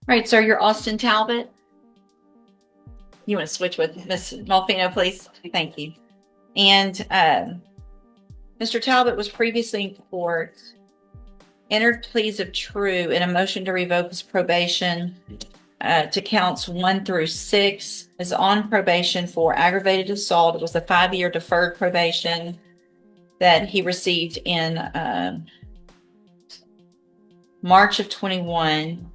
Right, sir, you're Austin Talbot. You want to switch with Miss Malfino, please? Thank you. And Mr. Talbot was previously in court, entered pleas of true in a motion to revoke his probation to counts 1 through 6, is on probation for aggravated assault. It was a 5-year deferred probation that he received in March of 21.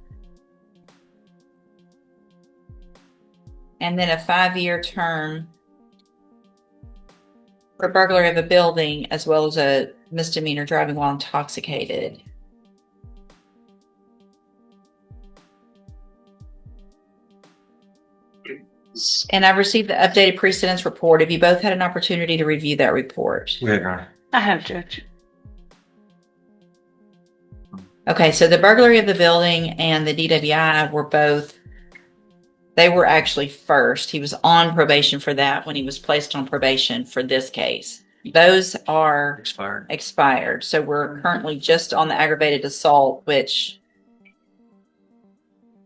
And then a 5-year term for burglary of a building, as well as a misdemeanor driving while intoxicated. And I've received the updated pre-sentence report. Have you both had an opportunity to review that report? We have, Your Honor. I have, Judge. Okay, so the burglary of the building and the DWI were both, they were actually first. He was on probation for that when he was placed on probation for this case. Those are expired. So we're currently just on the aggravated assault, which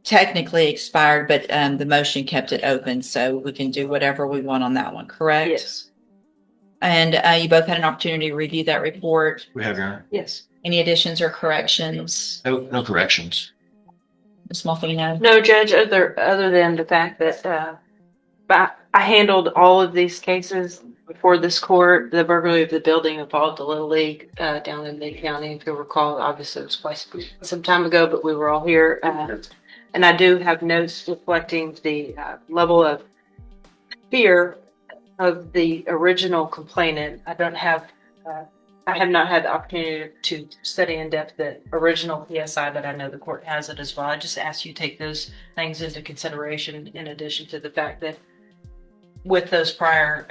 technically expired, but the motion kept it open, so we can do whatever we want on that one, correct? Yes. And you both had an opportunity to review that report. We have, Your Honor. Yes. Any additions or corrections? No corrections. Ms. Malfino? No, Judge, other than the fact that I handled all of these cases before this court. The burglary of the building involved the Little League down in Lake County, if you'll recall. Obviously, it was quite some time ago, but we were all here. And I do have notes reflecting the level of fear of the original complainant. I have not had the opportunity to study in depth the original PSI, but I know the court has it as well. I just ask you to take those things into consideration, in addition to the fact that with those prior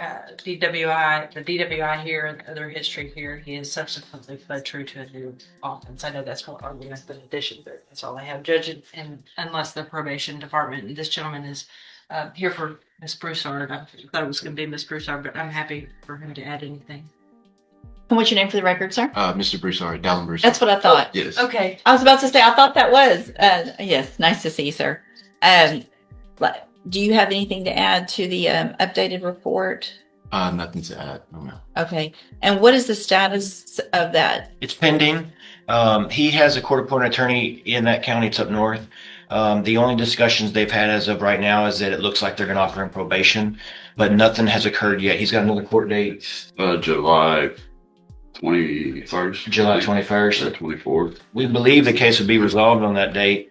the DWI here and other history here, he has subsequently fled true to a new offense. I know that's more argument than addition, but that's all I have, Judge. And unless the probation department, and this gentleman is here for Miss Broussard. I thought it was going to be Miss Broussard, but I'm happy for him to add anything. And what's your name for the record, sir? Mr. Broussard, Dallin Broussard. That's what I thought. Yes. Okay. I was about to say, I thought that was. Yes, nice to see you, sir. Do you have anything to add to the updated report? Nothing to add. No, ma'am. Okay. And what is the status of that? It's pending. He has a court-appointed attorney in that county. It's up north. The only discussions they've had as of right now is that it looks like they're going to offer him probation, but nothing has occurred yet. He's got another court date. July 21st. July 21st. Or 24th. We believe the case will be resolved on that date.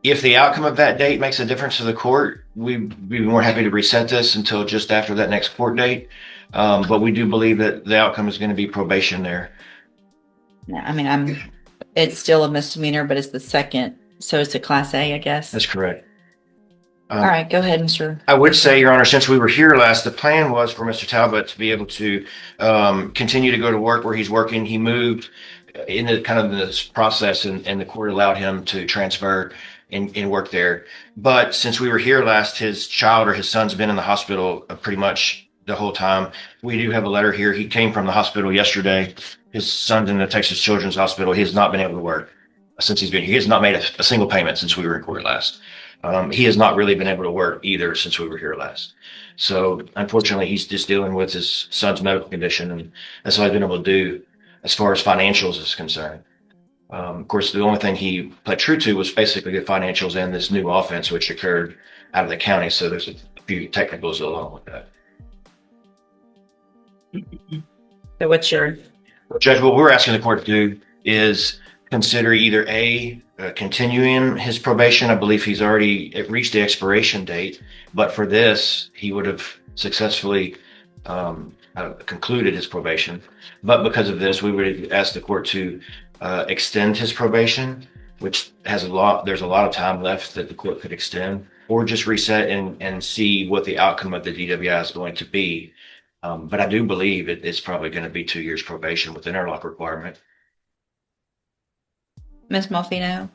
If the outcome of that date makes a difference to the court, we'd be more happy to reset this until just after that next court date. But we do believe that the outcome is going to be probation there. I mean, it's still a misdemeanor, but it's the second. So it's a class A, I guess. That's correct. All right, go ahead, Mr. I would say, Your Honor, since we were here last, the plan was for Mr. Talbot to be able to continue to go to work where he's working. He moved into kind of this process, and the court allowed him to transfer and work there. But since we were here last, his child or his son's been in the hospital pretty much the whole time. We do have a letter here. He came from the hospital yesterday. His son's in the Texas Children's Hospital. He has not been able to work since he's been here. He has not made a single payment since we were in court last. He has not really been able to work either since we were here last. So unfortunately, he's just dealing with his son's medical condition, and that's all I've been able to do as far as financials is concerned. Of course, the only thing he pled true to was basically the financials and this new offense, which occurred out of the county. So there's a few technicals along with that. So what's your... Judge, what we're asking the court to do is consider either continuing his probation. I believe he's already reached the expiration date, but for this, he would have successfully concluded his probation. But because of this, we would ask the court to extend his probation, which has there's a lot of time left that the court could extend, or just reset and see what the outcome of the DWI is going to be. But I do believe it's probably going to be 2 years probation with interlock requirement. Ms. Malfino?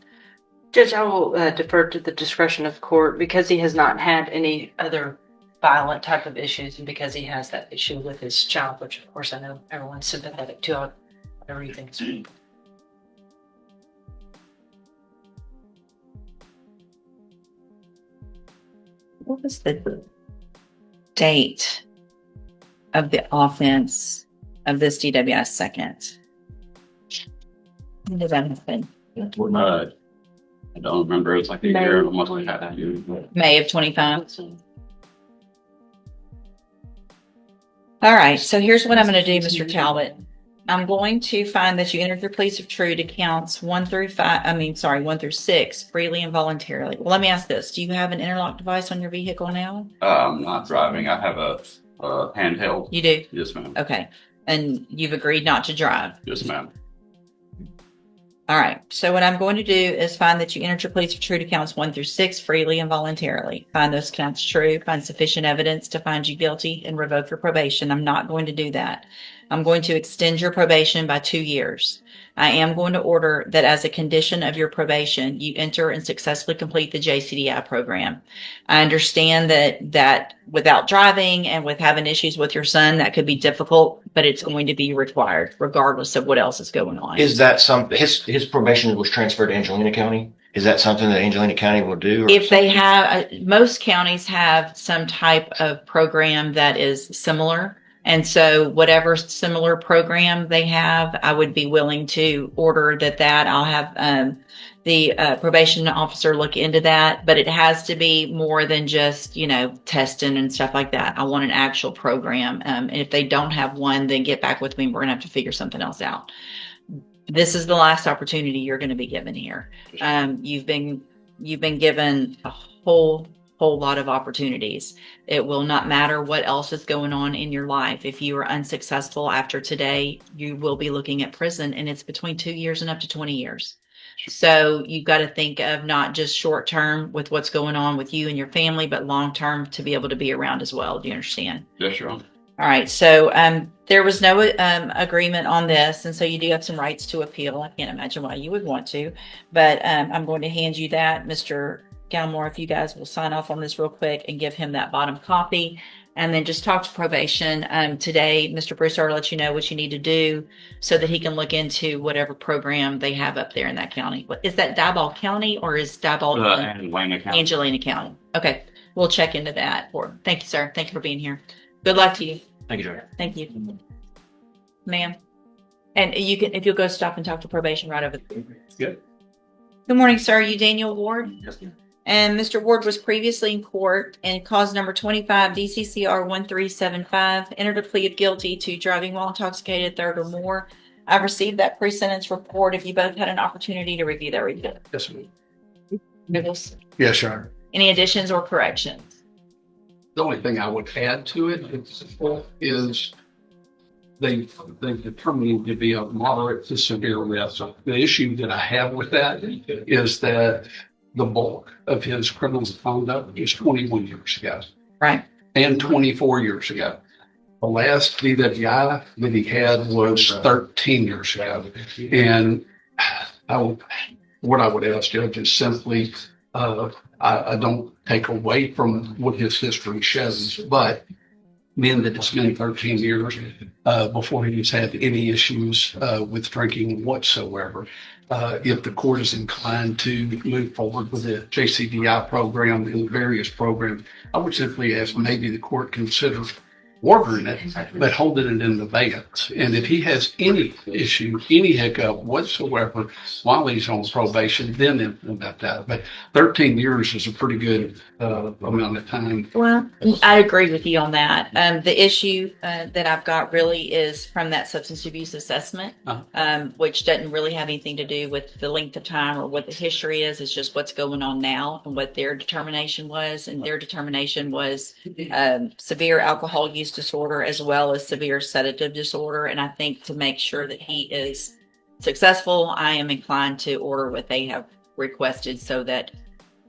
Judge, I will defer to the discretion of the court because he has not had any other violent type of issues, and because he has that issue with his child, which of course I know everyone's sympathetic to, whatever you think is. What was the date of the offense of this DWI second? When did that happen? I don't remember. It's like a year, almost like half a year. May of 25. All right, so here's what I'm going to do, Mr. Talbot. I'm going to find that you entered your pleas of true to counts 1 through 6 freely and voluntarily. Well, let me ask this. Do you have an interlock device on your vehicle now? I'm not driving. I have a handheld. You do? Yes, ma'am. Okay. And you've agreed not to drive? Yes, ma'am. All right. So what I'm going to do is find that you entered your pleas of true to counts 1 through 6 freely and voluntarily. Find those counts true, find sufficient evidence to find you guilty, and revoke your probation. I'm not going to do that. I'm going to extend your probation by 2 years. I am going to order that as a condition of your probation, you enter and successfully complete the JCDI program. I understand that without driving and with having issues with your son, that could be difficult, but it's going to be required regardless of what else is going on. Is that something, his probation was transferred to Angelina County? Is that something that Angelina County will do? If they have, most counties have some type of program that is similar. And so whatever similar program they have, I would be willing to order that I'll have the probation officer look into that, but it has to be more than just, testing and stuff like that. I want an actual program. And if they don't have one, then get back with me. We're gonna have to figure something else out. This is the last opportunity you're going to be given here. You've been given a whole lot of opportunities. It will not matter what else is going on in your life. If you are unsuccessful after today, you will be looking at prison, and it's between 2 years and up to 20 years. So you've got to think of not just short term with what's going on with you and your family, but long term to be able to be around as well. Do you understand? Yes, Your Honor. All right. So there was no agreement on this. And so you do have some rights to appeal. I can't imagine why you would want to, but I'm going to hand you that. Mr. Galmore, if you guys will sign off on this real quick and give him that bottom copy, and then just talk to probation. Today, Mr. Broussard will let you know what you need to do so that he can look into whatever program they have up there in that county. Is that Diboll County or is Diboll Angelina County? Okay. We'll check into that. Thank you, sir. Thank you for being here. Good luck to you. Thank you, Judge. Thank you, ma'am. And you can, if you'll go stop and talk to probation right over there. Good. Good morning, sir. You Daniel Ward? Yes, ma'am. And Mr. Ward was previously in court in cause number 25 DCCR 1375, entered a plea of guilty to driving while intoxicated, third or more. I've received that pre-sentence report. If you both had an opportunity to review that report. Yes, ma'am. Douglas, Yes, Your Honor. any additions or corrections? The only thing I would add to it is they've determined to be a moderate to severe risk. The issue that I have with that is that the bulk of his criminal conduct is 21 years ago. Right. And 24 years ago. The last DWI that he had was 13 years ago. And what I would ask Judge is simply, I don't take away from what his history shows, but being that it's been 13 years before he's had any issues with drinking whatsoever, if the court is inclined to move forward with the JCDI program and various programs, I would simply ask maybe the court consider ordering it, but holding it in abeyance. And if he has any issue, any hiccup whatsoever while he's on probation, then implement that. But 13 years is a pretty good amount of time. Well, I agree with you on that. The issue that I've got really is from that substance abuse assessment, which doesn't really have anything to do with the length of time or what the history is. It's just what's going on now and what their determination was. And their determination was severe alcohol use disorder as well as severe sedative disorder. And I think to make sure that he is successful, I am inclined to order what they have requested so that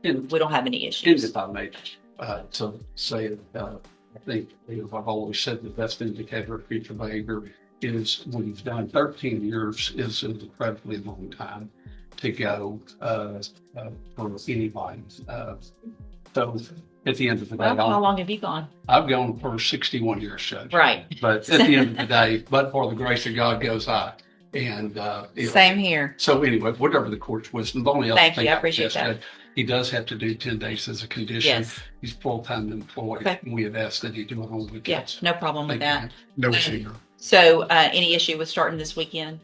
we don't have any issues. And if I may, to say, I think I've always said the best indicator of future behavior is when you've done 13 years is an incredibly long time to go for anybody. So at the end of the day, Well, how long have you gone? I've gone for 61 years, Judge. Right. But at the end of the day, but for the grace of God goes I. And Same here. so anyway, whatever the court's wisdom, the only other Thank thing you. I would appreciate just that. add He does have to do 10 days as a condition. Yes. He's full-time employed. Okay. And we have asked that he do it on weekends. Yes, no problem with that. No issue. So, any issue with starting this weekend?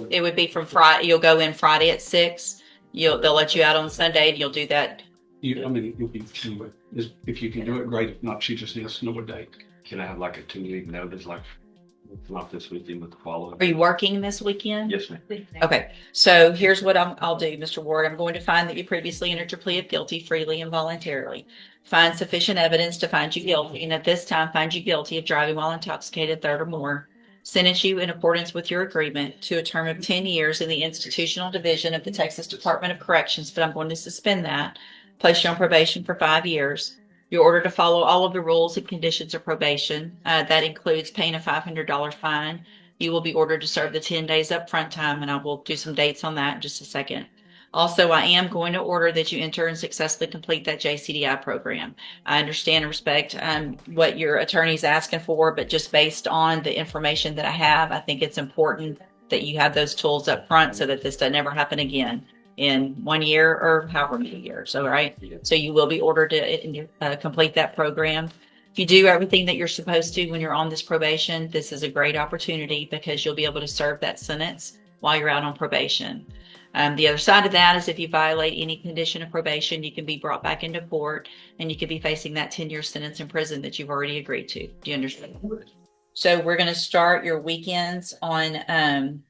It would be from Friday. You'll go in Friday at 6. They'll let you out on Sunday, and you'll do that. You'll be, if you can do it, great. If not, she just needs to know a date. Can I have like a 2-week notice, like not this weekend, but the following? Are you working this weekend? Yes, ma'am. Okay, so here's what I'll do, Mr. Ward. I'm going to find that you previously entered your plea of guilty freely and voluntarily. Find sufficient evidence to find you guilty, and at this time find you guilty of driving while intoxicated, third or more. Sentence you in accordance with your agreement to a term of 10 years in the institutional division of the Texas Department of Corrections, but I'm going to suspend that. Place you on probation for 5 years. You're ordered to follow all of the rules and conditions of probation. That includes paying a $500 fine. You will be ordered to serve the 10 days upfront time, and I will do some dates on that in just a second. Also, I am going to order that you enter and successfully complete that JCDI program. I understand and respect what your attorney's asking for, but just based on the information that I have, I think it's important that you have those tools up front so that this doesn't ever happen again in 1 year or however many years. All right. So you will be ordered to complete that program. If you do everything that you're supposed to when you're on this probation, this is a great opportunity because you'll be able to serve that sentence while you're out on probation. The other side of that is if you violate any condition of probation, you can be brought back into court and you could be facing that 10-year sentence in prison that you've already agreed to. Do you understand? So we're going to start your weekends on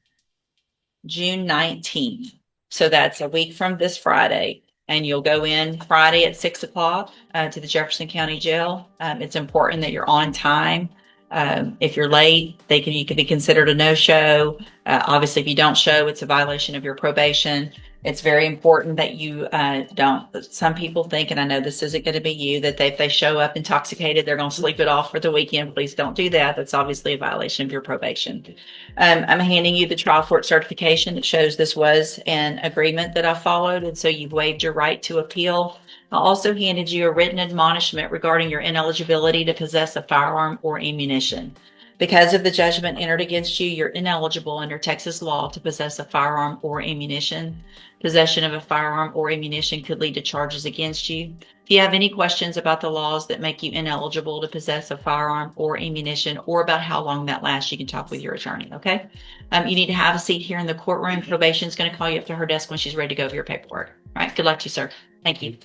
June 19th. So that's a week from this Friday. And you'll go in Friday at 6 o'clock to the Jefferson County Jail. It's important that you're on time. If you're late, you can be considered a no-show. Obviously, if you don't show, it's a violation of your probation. It's very important that you don't. Some people think, and I know this isn't going to be you, that if they show up intoxicated, they're going to sleep it off for the weekend. Please don't do that. That's obviously a violation of your probation. I'm handing you the trial court certification that shows this was an agreement that I followed, and so you've waived your right to appeal. I also handed you a written admonishment regarding your ineligibility to possess a firearm or ammunition. Because of the judgment entered against you, you're ineligible under Texas law to possess a firearm or ammunition. Possession of a firearm or ammunition could lead to charges against you. If you have any questions about the laws that make you ineligible to possess a firearm or ammunition, or about how long that lasts, you can talk with your attorney, okay? You need to have a seat here in the courtroom. Probation is going to call you up to her desk when she's ready to go over your paperwork. All right, good luck to you, sir. Thank you.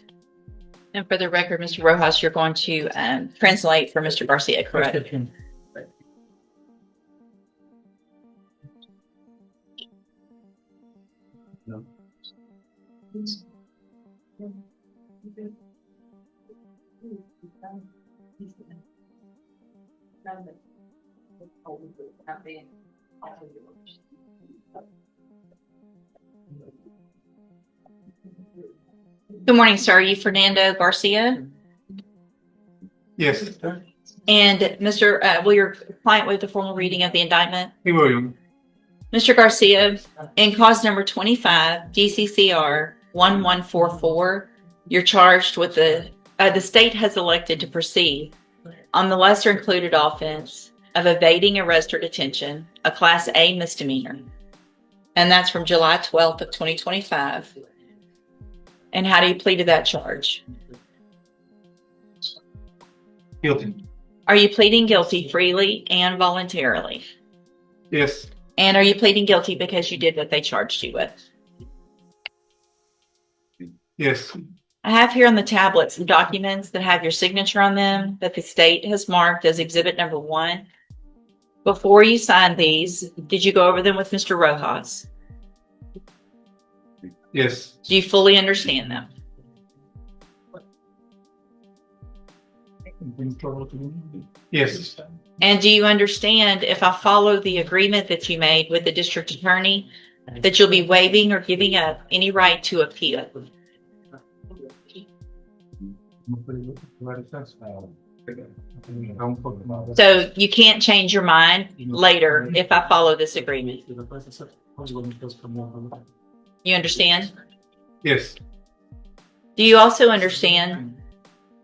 And for the record, Mr. Rojas, you're going to translate for Mr. Garcia, correct? No. Good morning, sir. Are you Fernando Garcia? Yes, And Mr. Will your client waive the formal reading of the indictment? he will. Mr. Garcia, in cause number 25, GCCR 1144, you're charged with the state has elected to proceed on the lesser included offense of evading arrest or detention, a Class A misdemeanor. And that's from July 12th of 2025. And how do you plead to that charge? Guilty. Are you pleading guilty freely and voluntarily? Yes. And are you pleading guilty because you did what they charged you with? Yes. I have here on the tablet some documents that have your signature on them that the state has marked as exhibit number 1. Before you signed these, did you go over them with Mr. Rojas? Yes. Do you fully understand them? Yes. And do you understand if I follow the agreement that you made with the district attorney that you'll be waiving or giving up any right to appeal? So you can't change your mind later if I follow this agreement. You understand? Yes. Do you also understand,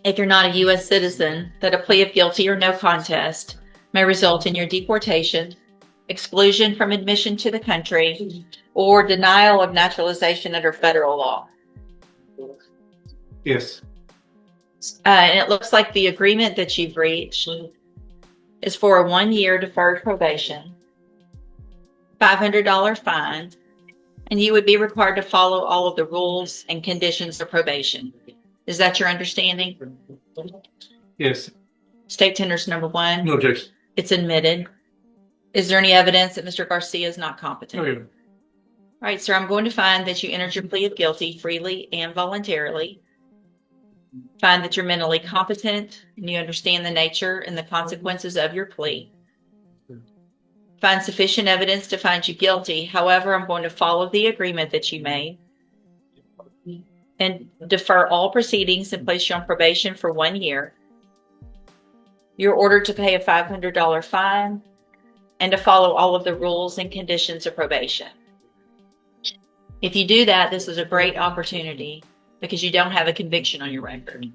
if you're not a U.S. citizen, that a plea of guilty or no contest may result in your deportation, exclusion from admission to the country, or denial of naturalization under federal law? Yes. And it looks like the agreement that you've reached is for a 1-year deferred probation, $500 fine, and you would be required to follow all of the rules and conditions of probation. Is that your understanding? Yes. State tenders number 1. No objection. It's admitted. Is there any evidence that Mr. Garcia is not competent? Okay. All right, sir, I'm going to find that you entered your plea of guilty freely and voluntarily. Find that you're mentally competent and you understand the nature and the consequences of your plea. Find sufficient evidence to find you guilty. However, I'm going to follow the agreement that you made and defer all proceedings and place you on probation for 1 year. You're ordered to pay a $500 fine and to follow all of the rules and conditions of probation. If you do that, this is a great opportunity because you don't have a conviction on your record.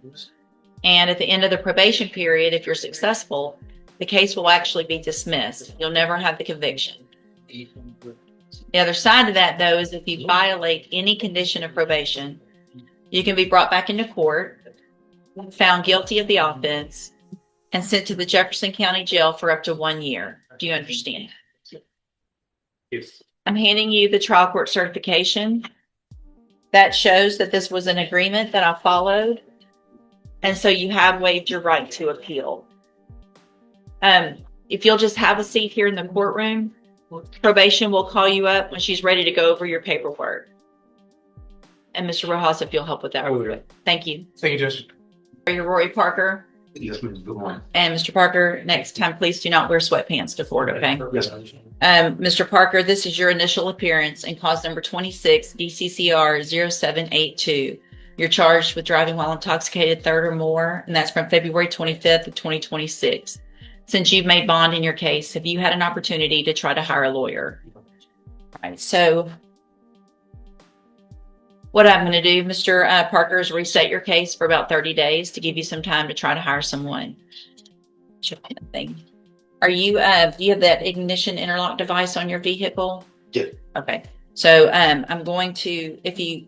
And at the end of the probation period, if you're successful, the case will actually be dismissed. You'll never have the conviction. The other side of that, though, is if you violate any condition of probation, you can be brought back into court, found guilty of the offense, and sent to the Jefferson County Jail for up to 1 year. Do you understand? Yes. I'm handing you the trial court certification. That shows that this was an agreement that I followed. And so you have waived your right to appeal. If you'll just have a seat here in the courtroom, probation will call you up when she's ready to go over your paperwork. And Mr. Rojas, if you'll help with that. I will. Thank you. Thank you, Judge. Are you Rory Parker? Yes, ma'am. Good morning. And Mr. Parker, next time, please do not wear sweatpants to court, okay? Yes, ma'am. Mr. Parker, this is your initial appearance in cause number 26, DCCR 0782. You're charged with driving while intoxicated, third or more, and that's from February 25th of 2026. Since you've made bond in your case, have you had an opportunity to try to hire a lawyer? All right, so what I'm going to do, Mr. Parker, is reset your case for about 30 days to give you some time to try to hire someone. Thing. Are you, do you have that ignition interlock device on your vehicle? Yeah. Okay. So I'm going to, if you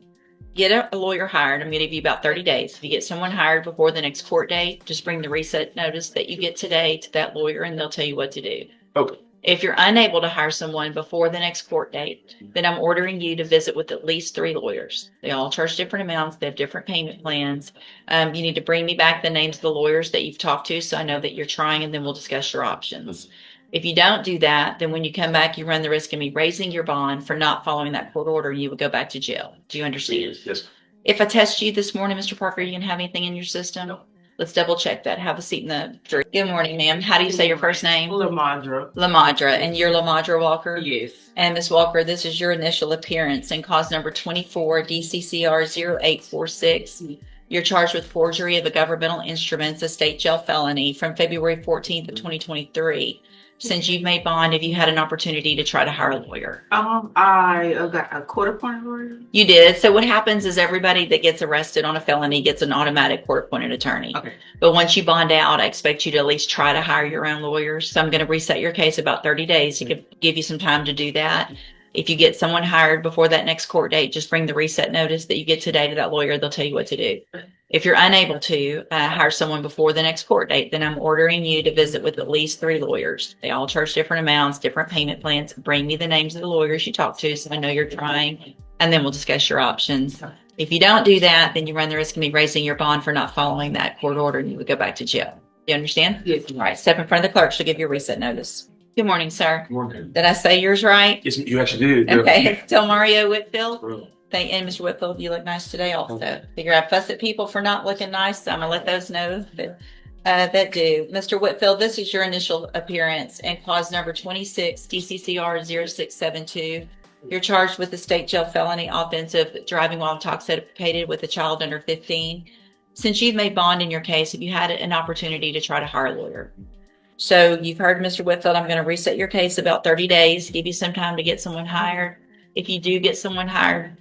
get a lawyer hired, I'm going to give you about 30 days. If you get someone hired before the next court date, just bring the reset notice that you get today to that lawyer and they'll tell you what to do. Okay. If you're unable to hire someone before the next court date, then I'm ordering you to visit with at least 3 lawyers. They all charge different amounts. They have different payment plans. You need to bring me back the names of the lawyers that you've talked to so I know that you're trying, and then we'll discuss your options. If you don't do that, then when you come back, you run the risk of me raising your bond for not following that court order. You would go back to jail. Do you understand? Yes. If I test you this morning, Mr. Parker, you gonna have anything in your system? No. Let's double check that. Have a seat in the jury. Good morning, ma'am. How do you say your first name? Lamadra. Lamadra. And you're Lamadra Walker? Yes. And Ms. Walker, this is your initial appearance in cause number 24, DCCR 0846. You're charged with forgery of a governmental instruments, a state jail felony from February 14th of 2023. Since you've made bond, have you had an opportunity to try to hire a lawyer? I got a court-appointed lawyer. You did. So what happens is everybody that gets arrested on a felony gets an automatic court-appointed attorney. Okay. But once you bond out, I expect you to at least try to hire your own lawyers. So I'm going to reset your case about 30 days to give you some time to do that. If you get someone hired before that next court date, just bring the reset notice that you get today to that lawyer. They'll tell you what to do. If you're unable to hire someone before the next court date, then I'm ordering you to visit with at least 3 lawyers. They all charge different amounts, different payment plans. Bring me the names of the lawyers you talk to so I know you're trying, and then we'll discuss your options. If you don't do that, then you run the risk of me raising your bond for not following that court order, and you would go back to jail. Do you understand? Yes. All right, step in front of the clerk. She'll give you a reset notice. Good morning, sir. Good morning. Did I say yours right? Yes, you actually did. Okay. Tell Mario Whitfield. Really? And Mr. Whitfield, you look nice today also. Figure I fuss at people for not looking nice. So I'm going to let those know that do. Mr. Whitfield, this is your initial appearance in clause number 26, DCCR 0672. You're charged with the state jail felony offense of driving while intoxicated with a child under 15. Since you've made bond in your case, have you had an opportunity to try to hire a lawyer? So you've heard Mr. Whitfield. I'm going to reset your case about 30 days, give you some time to get someone hired. If you do get someone hired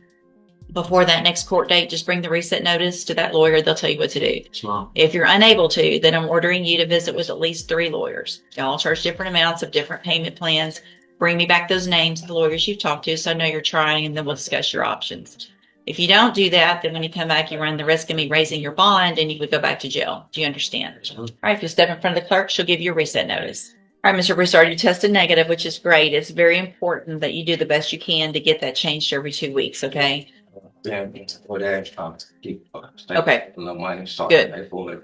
before that next court date, just bring the reset notice to that lawyer. They'll tell you what to do. Smart. If you're unable to, then I'm ordering you to visit with at least 3 lawyers. They all charge different amounts of different payment plans. Bring me back those names of the lawyers you've talked to so I know you're trying, and then we'll discuss your options. If you don't do that, then when you come back, you run the risk of me raising your bond and you would go back to jail. Do you understand? All right, if you step in front of the clerk, she'll give you a reset notice. All right, Mr. Broussard, you tested negative, which is great. It's very important that you do the best you can to get that changed every 2 weeks, okay? Yeah, for that, keep. Okay. No money, so Good. I pull it.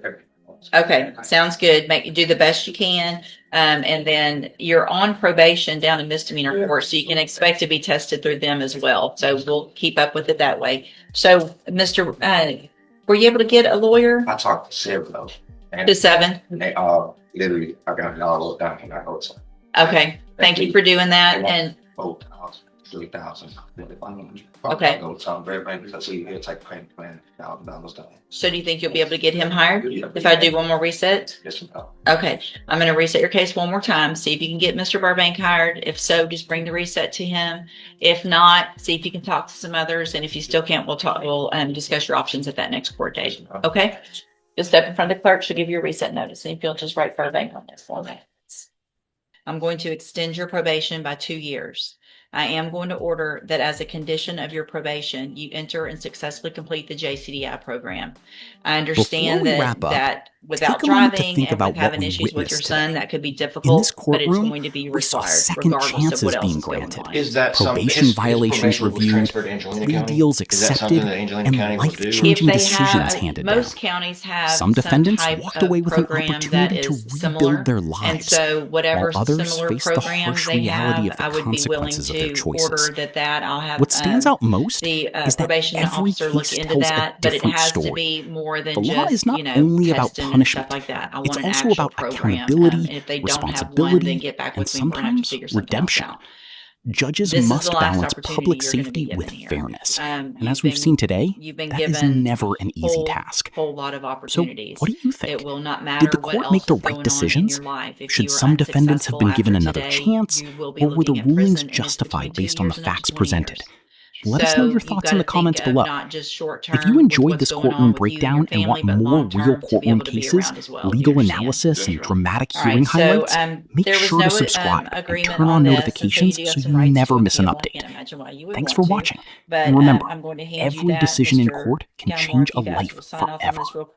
Okay, sounds good. Do the best you can. And then you're on probation down in misdemeanor court, so you can expect to be tested through them as well. So we'll keep up with it that way. So, were you able to get a lawyer I talked to several. to 7? And they literally, I got it all looked down and I go to Okay, thank you for doing that. And 4,000, 3,000. Okay. I go to some very bank because he'll take payment plan $1,000 down. so do you think you'll be able to get him hired if I do one more reset? Yes, ma'am. Okay, I'm going to reset your case one more time. See if you can get Mr. Burbank hired. If so, just bring the reset to him. If not, see if you can talk to some others. And if you still can't, we'll discuss your options at that next court date. Okay? You'll step in front of the clerk. She'll give you a reset notice. And if you'll just write Burbank on this for me. I'm going to extend your probation by 2 years. I am going to order that as a condition of your probation, you enter and successfully complete the JCDI program. I understand Before we that, wrap up, that without take a moment to driving think and about with having what we issues with your witnessed son, today. that could be In difficult, this but it's courtroom, going to be we saw required second regardless of chances what else being is going granted. on. Is that Probation his violations probation will be reviewed, transferred to Angelina plea County? deals Is that something accepted, that Angelina and County will do? life-changing If they decisions have, handed most down. counties have Some defendants type walked of away with an program that opportunity to is similar. rebuild their And lives, so whatever while others similar face the program harsh they reality have, of the I would be willing consequences of their to choices. order that I'll have What stands out most the is that probation every officer look case into tells a that, but it different has to story. be more than The law just, is not only about testing and punishment. stuff like that. I It's want an also actual about program. accountability, If they don't have one, then responsibility, get back and with me. We're going to have to sometimes figure something else redemption. out. Judges This is the must last balance opportunity public you're gonna be safety given with here. fairness. And You've as we've been- seen today, You've been that is given never an easy task. whole lot of So, opportunities. what do you think? It will not matter Did the what court else make the is right going decisions? on in your life. If Should you are some defendants have unsuccessful been given after another today, chance, you will be or were the looking at rulings prison, and it's justified between based 2 on the years and up to facts 20 presented? years. Let us know your You've thoughts gotta in the comments think of below. not just short If term you with enjoyed what's this going on courtroom with you and your breakdown and want family, but more long real term to be courtroom able to be cases, around as well. Do you legal understand? analysis, and dramatic All hearing right, so highlights, make there was sure no to subscribe and agreement turn on this, and so you notifications do have so some you rights never to miss an appeal. I update. can't imagine why you would Thanks want for to, watching. but And remember, I'm going to hand you every that. decision in Mr. court can Gilmore, change a you guys will life sign off on forever. this real quick.